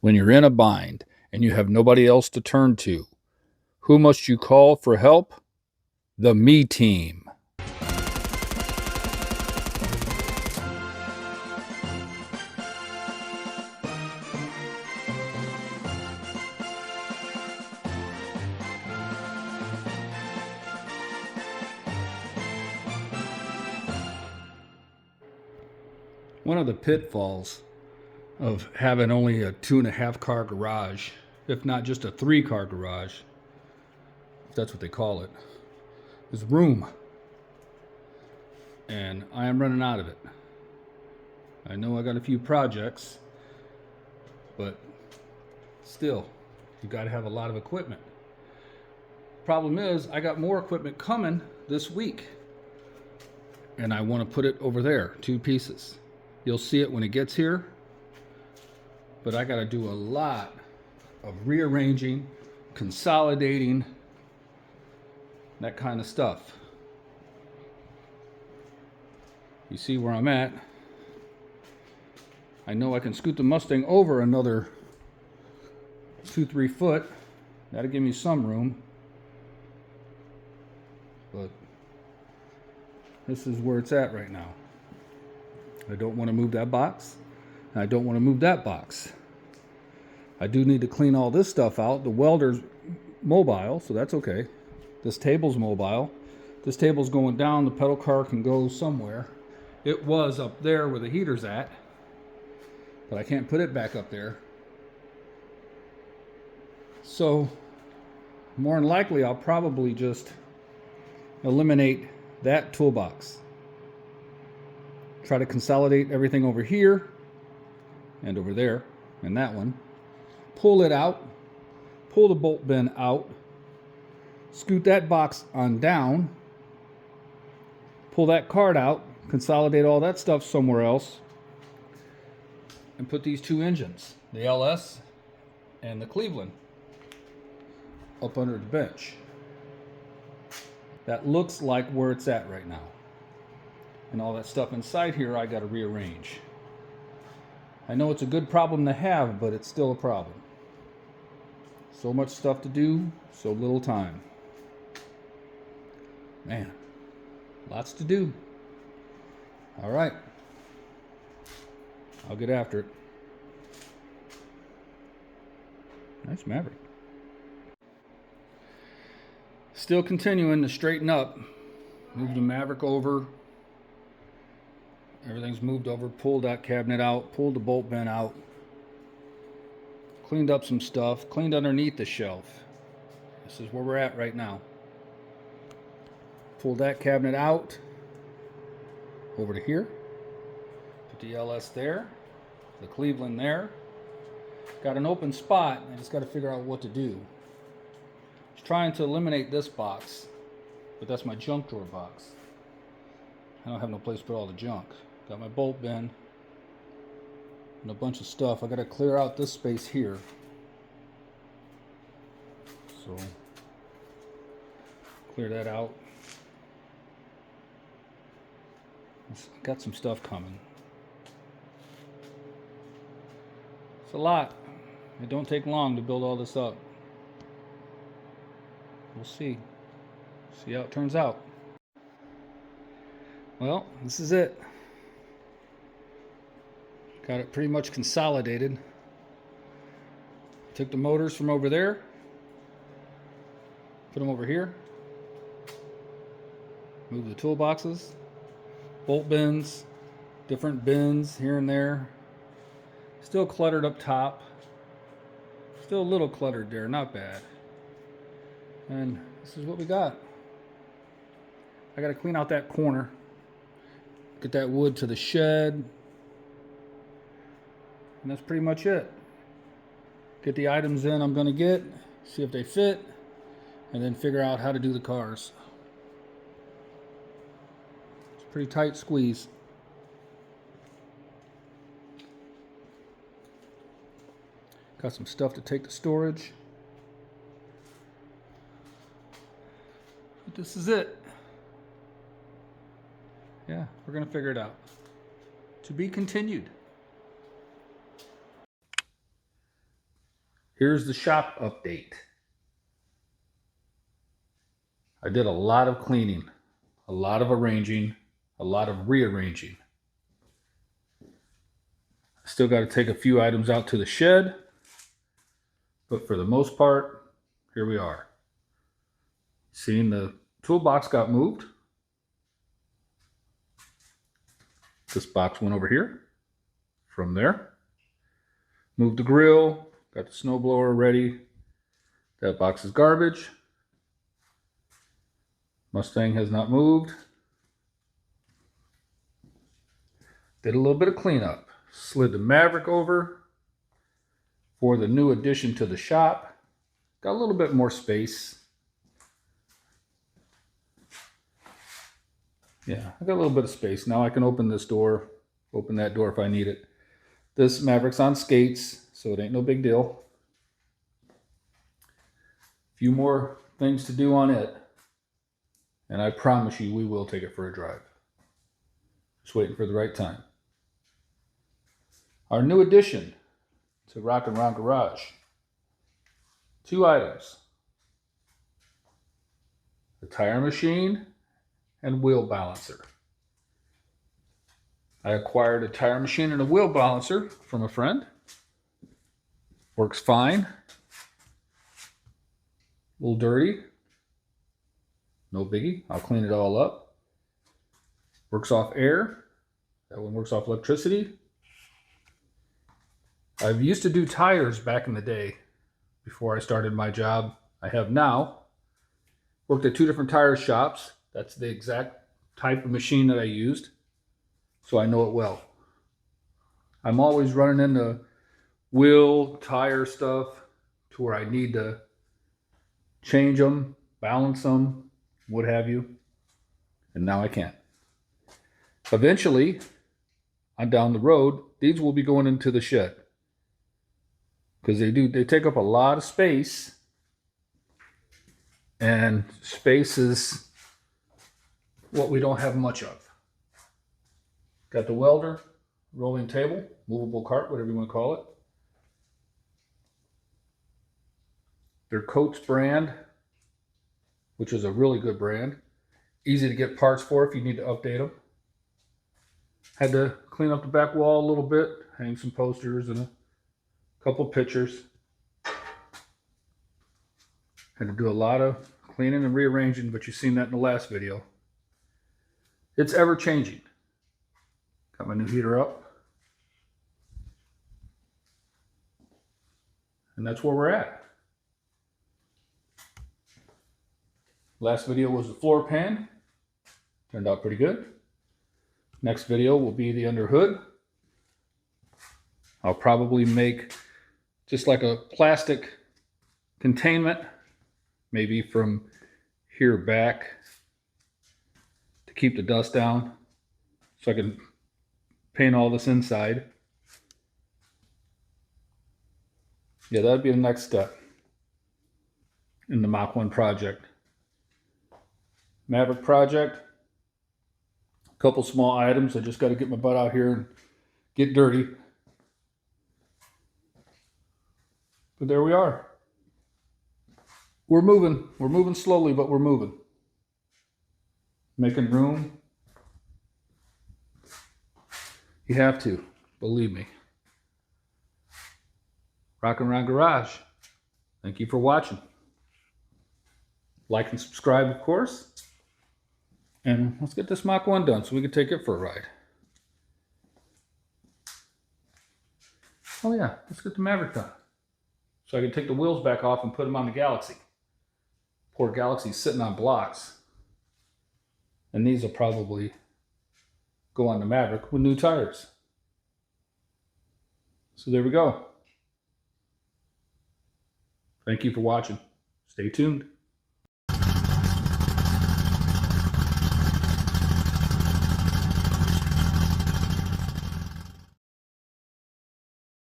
When you're in a bind and you have nobody else to turn to, who must you call for help? The Me Team. One of the pitfalls of having only a 2.5 car garage, if not just a 3-car garage, if that's what they call it, is room. And I am running out of it. I know I got a few projects, but still, you got to have a lot of equipment. Problem is, I got more equipment coming this week, and I want to put it over there, 2 pieces. You'll see it when it gets here, but I got to do a lot of rearranging, consolidating, that kind of stuff. You see where I'm at. I know I can scoot the Mustang over another 2-3 foot. That'll give me some room. But this is where it's at right now. I don't want to move that box. And I don't want to move that box. I do need to clean all this stuff out. The welder's mobile, so that's okay. This table's mobile. This table's going down. The pedal car can go somewhere. It was up there where the heater's at, but I can't put it back up there. So more than likely, I'll probably just eliminate that toolbox. Try to consolidate everything over here and over there and that one. Pull it out, pull the bolt bin out, scoot that box on down, pull that card out, consolidate all that stuff somewhere else, and put these 2 engines, the LS and the Cleveland, up under the bench. That looks like where it's at right now. And all that stuff inside here I got to rearrange. I know it's a good problem to have, but it's still a problem. So much stuff to do, so little time. Man, lots to do. All right, I'll get after it. Nice Maverick. Still continuing to straighten up. Move the Maverick over. Everything's moved over. Pulled that cabinet out. Pulled the bolt bin out. Cleaned up some stuff. Cleaned underneath the shelf. This is where we're at right now. Pulled that cabinet out. Over to here. Put the LS there. The Cleveland there. Got an open spot. I just got to figure out what to do. Just trying to eliminate this box, but that's my junk drawer box. I don't have no place to put all the junk. Got my bolt bin and a bunch of stuff. I got to clear out this space here. So clear that out. Got some stuff coming. It's a lot. It don't take long to build all this up. We'll see. See how it turns out. Well, this is it. Got it pretty much consolidated. Took the motors from over there. Put them over here. Move the toolboxes. Bolt bins. Different bins here and there. Still cluttered up top. Still a little cluttered there, not bad. And this is what we got. I got to clean out that corner. Get that wood to the shed. And that's pretty much it. Get the items in I'm going to get. See if they fit. And then figure out how to do the cars. It's a pretty tight squeeze. Got some stuff to take to storage. But this is it. Yeah, we're going to figure it out. To be continued. Here's the shop update. I did a lot of cleaning, a lot of arranging, a lot of rearranging. I still got to take a few items out to the shed, but for the most part, here we are. Seeing the toolbox got moved. This box went over here from there. Moved the grill, got the snowblower ready. That box is garbage. Mustang has not moved. Did a little bit of cleanup. Slid the Maverick over for the new addition to the shop. Got a little bit more space. Yeah, I got a little bit of space. Now I can open this door, open that door if I need it. This Maverick's on skates, so it ain't no big deal. A few more things to do on it, and I promise you we will take it for a drive. Just waiting for the right time. Our new addition to Rockin' Ron Garage. 2 items. The tire machine and wheel balancer. I acquired a tire machine and a wheel balancer from a friend. Works fine. A little dirty. No biggie. I'll clean it all up. Works off air. That one works off electricity. I used to do tires back in the day before I started my job. I have now. Worked at 2 different tire shops. That's the exact type of machine that I used, so I know it well. I'm always running into wheel, tire stuff to where I need to change them, balance them, what have you, and now I can't. Eventually, on down the road, these will be going into the shed because they take up a lot of space, and space is what we don't have much of. Got the welder, rolling table, movable cart, whatever you want to call it. Their Coates brand, which is a really good brand. Easy to get parts for if you need to update them. Had to clean up the back wall a little bit, hang some posters and a couple pictures. Had to do a lot of cleaning and rearranging, but you've seen that in the last video. It's ever changing. Got my new heater up. And that's where we're at. Last video was the floor pan. Turned out pretty good. Next video will be the under hood. I'll probably make just like a plastic containment, maybe from here back, to keep the dust down, so I can paint all this inside. Yeah, that'd be the next step in the Mach 1 project. Maverick project, a couple small items. I just got to get my butt out here and get dirty. But there we are. We're moving. We're moving slowly, but we're moving. Making room. You have to, believe me. Rockin' Ron Garage. Thank you for watching. Like and subscribe, of course. And let's get this Mach 1 done so we can take it for a ride. Oh yeah, let's get the Maverick done. So I can take the wheels back off and put them on the Galaxy. Poor Galaxy's sitting on blocks. And these will probably go on the Maverick with new tires. So there we go. Thank you for watching. Stay tuned.